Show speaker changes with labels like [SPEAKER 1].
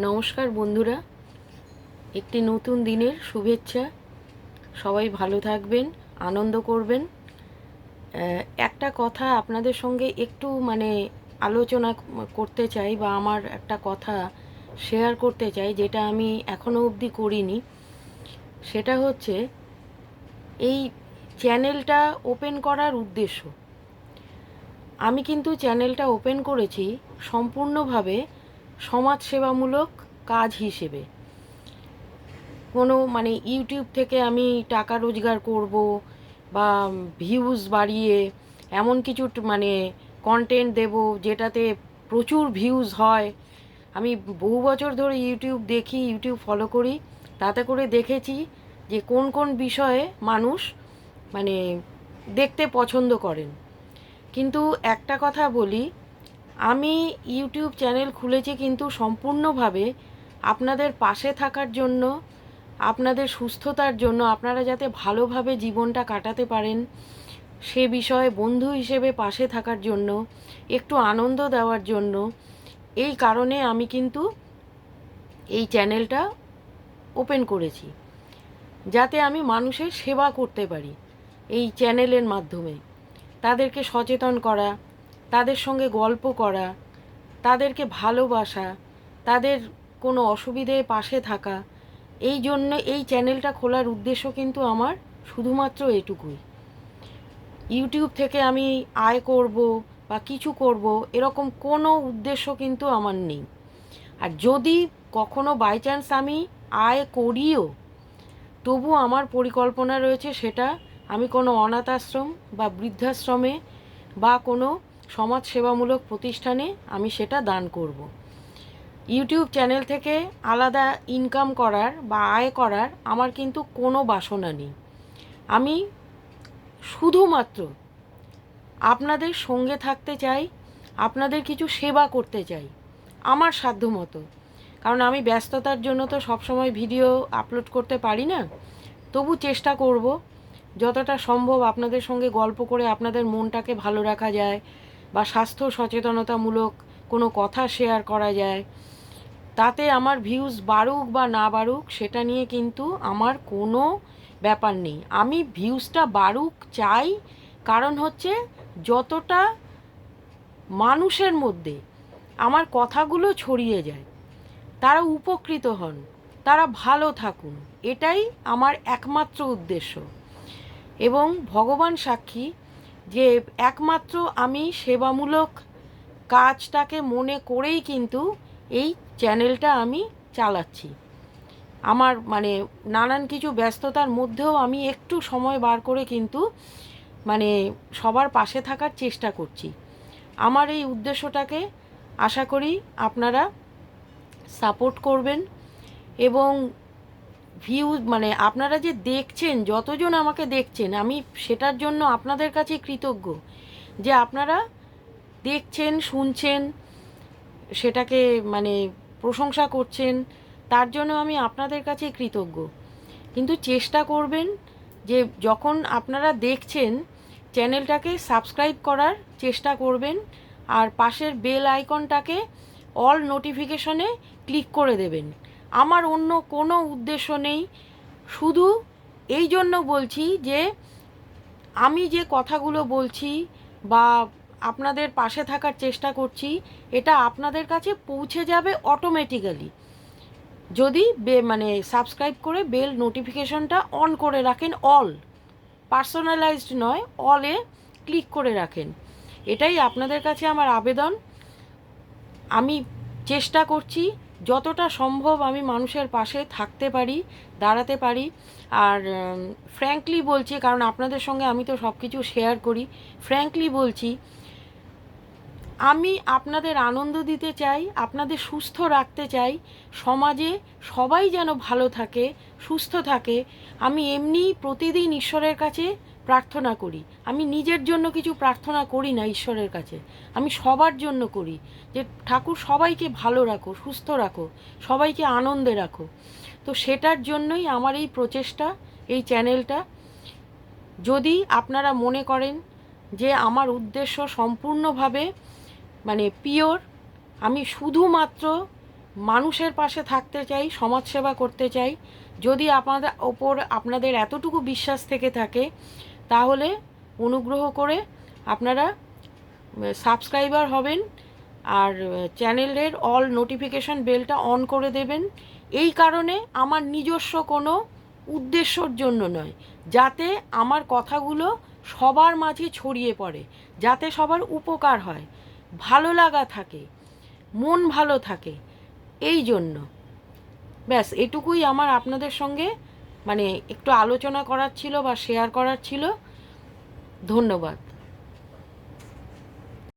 [SPEAKER 1] নমস্কার বন্ধুরা, একটি নতুন দিনের শুভেচ্ছা। সবাই ভালো থাকবেন, আনন্দ করবেন। একটা কথা আপনাদের সঙ্গে একটু আলোচনা করতে চাই, বা আমার একটা কথা শেয়ার করতে চাই, যেটা আমি এখনও অবধি করিনি। সেটা হচ্ছে এই চ্যানেলটা ওপেন করার উদ্দেশ্য। আমি কিন্তু চ্যানেলটা ওপেন করেছি সম্পূর্ণভাবে সমাজসেবামূলক কাজ হিসেবে। কোনো ইউটিউব থেকে আমি টাকা রোজগার করব, বা ভিউজ বাড়িয়ে এমন কিছু কন্টেন্ট দেব যেটাতে প্রচুর ভিউজ হয়। আমি বহু বছর ধরে ইউটিউব দেখি, ইউটিউব ফলো করি। তাতে করে দেখেছি যে কোন কোন বিষয়ে মানুষ মানে দেখতে পছন্দ করেন। কিন্তু একটা কথা বলি, আমি ইউটিউব চ্যানেল খুলেছি কিন্তু সম্পূর্ণভাবে আপনাদের পাশে থাকার জন্য, আপনাদের সুস্থতার জন্য, আপনারা যাতে ভালোভাবে জীবনটা কাটাতে পারেন সে বিষয়ে বন্ধু হিসেবে পাশে থাকার জন্য, একটু আনন্দ দেওয়ার জন্য। এই কারণে আমি কিন্তু এই চ্যানেলটা ওপেন করেছি, যাতে আমি মানুষের সেবা করতে পারি এই চ্যানেলের মাধ্যমে। তাদেরকে সচেতন করা, তাদের সঙ্গে গল্প করা, তাদেরকে ভালোবাসা, তাদের কোনো অসুবিধায় পাশে থাকা। এই জন্য এই চ্যানেলটা খোলার উদ্দেশ্য কিন্তু আমার শুধুমাত্র এটুকুই। ইউটিউব থেকে আমি আয় করব বা কিছু করব এরকম কোনো উদ্দেশ্য কিন্তু আমার নেই। আর যদি কখনো বাই চান্স আমি আয় করিও, তবু আমার পরিকল্পনা রয়েছে সেটা আমি কোনো অনাথ আশ্রম বা বৃদ্ধাশ্রমে বা কোনো সমাজসেবামূলক প্রতিষ্ঠানে আমি সেটা দান করব। ইউটিউব চ্যানেল থেকে আলাদা ইনকাম করার বা আয় করার আমার কিন্তু কোনো বাসনা নেই। আমি শুধুমাত্র আপনাদের সঙ্গে থাকতে চাই, আপনাদের কিছু সেবা করতে চাই আমার সাধ্যমতো। কারণ আমি ব্যস্ততার জন্য তো সবসময় ভিডিও আপলোড করতে পারি না। তবু চেষ্টা করব যতটা সম্ভব আপনাদের সঙ্গে গল্প করে আপনাদের মনটাকে ভালো রাখা যায়, বা স্বাস্থ্য সচেতনতামূলক কোনো কথা শেয়ার করা যায়। তাতে আমার ভিউজ বাড়ুক বা না বাড়ুক সেটা নিয়ে কিন্তু আমার কোনো ব্যাপার নেই। আমি ভিউজটা বাড়ুক চাই, কারণ হচ্ছে যতটা মানুষের মধ্যে আমার কথাগুলো ছড়িয়ে যায়, তারা উপকৃত হন, তারা ভালো থাকুন, এটাই আমার একমাত্র উদ্দেশ্য। এবং ভগবান সাক্ষী যে একমাত্র আমি সেবামূলক কাজটাকে মনে করেই কিন্তু এই চ্যানেলটা আমি চালাচ্ছি। আমার নানান কিছু ব্যস্ততার মধ্যেও আমি একটু সময় বার করে কিন্তু সবার পাশে থাকার চেষ্টা করছি। আমার এই উদ্দেশ্যটাকে আশা করি আপনারা সাপোর্ট করবেন। এবং ভিউ আপনারা যে দেখছেন, যতজন আমাকে দেখছেন, আমি সেটার জন্য আপনাদের কাছে কৃতজ্ঞ যে আপনারা দেখছেন, শুনছেন, সেটাকে প্রশংসা করছেন। তার জন্য আমি আপনাদের কাছে কৃতজ্ঞ। কিন্তু চেষ্টা করবেন যে যখন আপনারা দেখছেন চ্যানেলটাকে সাবস্ক্রাইব করার চেষ্টা করবেন, আর পাশের বেল আইকনটাকে অল নোটিফিকেশনে ক্লিক করে দেবেন। আমার অন্য কোনো উদ্দেশ্য নেই, শুধু এই জন্য বলছি যে আমি যে কথাগুলো বলছি বা আপনাদের পাশে থাকার চেষ্টা করছি, এটা আপনাদের কাছে পৌঁছে যাবে অটোমেটিক্যালি যদি সাবস্ক্রাইব করে বেল নোটিফিকেশনটা অন করে রাখেন। অল, পার্সোনালাইজড নয়, অলে ক্লিক করে রাখেন। এটাই আপনাদের কাছে আমার আবেদন। আমি চেষ্টা করছি যতটা সম্ভব আমি মানুষের পাশে থাকতে পারি, দাঁড়াতে পারি। আর ফ্র্যাঙ্কলি বলছি, কারণ আপনাদের সঙ্গে আমি তো সব কিছু শেয়ার করি, ফ্র্যাঙ্কলি বলছি, আমি আপনাদের আনন্দ দিতে চাই, আপনাদের সুস্থ রাখতে চাই। সমাজে সবাই যেন ভালো থাকে, সুস্থ থাকে। আমি এমনি প্রতিদিন ঈশ্বরের কাছে প্রার্থনা করি। আমি নিজের জন্য কিছু প্রার্থনা করি না ঈশ্বরের কাছে, আমি সবার জন্য করি যে ঠাকুর সবাইকে ভালো রাখো, সুস্থ রাখো, সবাইকে আনন্দে রাখো। তো সেটার জন্যই আমার এই প্রচেষ্টা, এই চ্যানেলটা। যদি আপনারা মনে করেন যে আমার উদ্দেশ্য সম্পূর্ণভাবে পিওর, আমি শুধুমাত্র মানুষের পাশে থাকতে চাই, সমাজসেবা করতে চাই। যদি আপনাদের ওপর আপনাদের এতটুকু বিশ্বাস থেকে থাকে তাহলে অনুগ্রহ করে আপনারা সাবস্ক্রাইবার হবেন আর চ্যানেলের অল নোটিফিকেশন বেলটা অন করে দেবেন। এই কারণে আমার নিজস্ব কোনো উদ্দেশ্যর জন্য নয়, যাতে আমার কথাগুলো সবার মাঝে ছড়িয়ে পড়ে, যাতে সবার উপকার হয়, ভালো লাগা থাকে, মন ভালো থাকে, এই জন্য। ব্যাস এটুকুই আমার আপনাদের সঙ্গে মানে একটু আলোচনা করার ছিল বা শেয়ার করার ছিল। ধন্যবাদ।